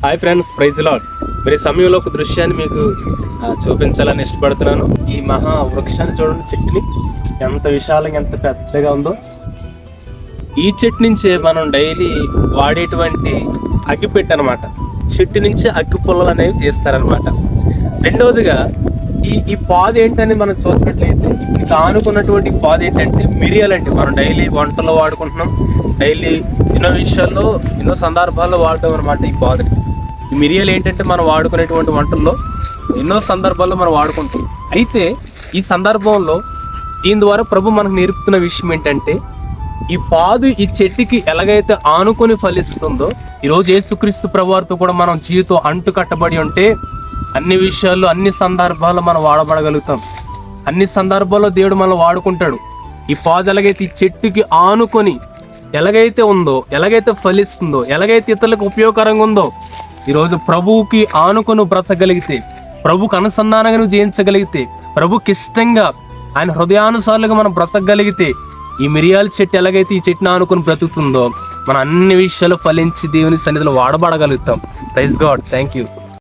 Hi friends, praise lord. మరి సమయంలో ఒక దృశ్యాన్ని మీకు చూపించాలని ఇష్టపడుతున్నాను. ఈ మహా వృక్షాన్ని చూడండి, చెట్టుని ఎంత విశాలంగా ఎంత పెద్దగా ఉందో. ఈ చెట్టు నుంచే మనం డైలీ వాడేటువంటి అగ్గిపెట్టె అనమాట. చెట్టు నుంచి అగ్గి పుల్లలు అనేవి తీస్తారనమాట. రెండవదిగా ఈ పాదు ఏంటని మనం చూసినట్లయితే, ఇంకా ఆనుకున్నటువంటి పాదు ఏంటంటే మిరియాలంటే మనం డైలీ వంటలో వాడుకుంటున్నాం. డైలీ ఎన్నో విషయాల్లో ఎన్నో సందర్భాల్లో వాడటం అనమాట ఈ పాదుని. ఈ మిరియాలు ఏంటంటే మనం వాడుకునేటువంటి వంటల్లో ఎన్నో సందర్భాల్లో మనం వాడుకుంటాం. అయితే ఈ సందర్భంలో దీని ద్వారా ప్రభు మనకు నేర్పుతున్న విషయం ఏంటంటే, ఈ పాదు ఈ చెట్టుకి ఎలాగైతే ఆనుకొని ఫలిస్తుందో, ఈరోజు యేసుక్రీస్తు ప్రభువారితో కూడా మనం జీవితం అంటు కట్టబడి ఉంటే అన్ని విషయాల్లో అన్ని సందర్భాల్లో మనం వాడబడగలుగుతాం. అన్ని సందర్భాల్లో దేవుడు మనం వాడుకుంటాడు. ఈ పాదు ఎలాగైతే ఈ చెట్టుకి ఆనుకొని ఎలాగైతే ఉందో, ఎలాగైతే ఫలిస్తుందో, ఎలాగైతే ఇతరులకు ఉపయోగకరంగా ఉందో, ఈరోజు ప్రభువుకి ఆనుకొని బ్రతకగలిగితే, ప్రభుకి అనుసంధానంగా నువ్వు జయించగలిగితే, ప్రభుకి ఇష్టంగా ఆయన హృదయానుసారులుగా మనం బ్రతకగలిగితే, ఈ మిరియాల చెట్టు ఎలాగైతే ఈ చెట్టుని ఆనుకొని బ్రతుకుతుందో, మనం అన్ని విషయాలు ఫలించి దేవుని సన్నిధిలో వాడబడగలుగుతాం. Praise God. Thank you.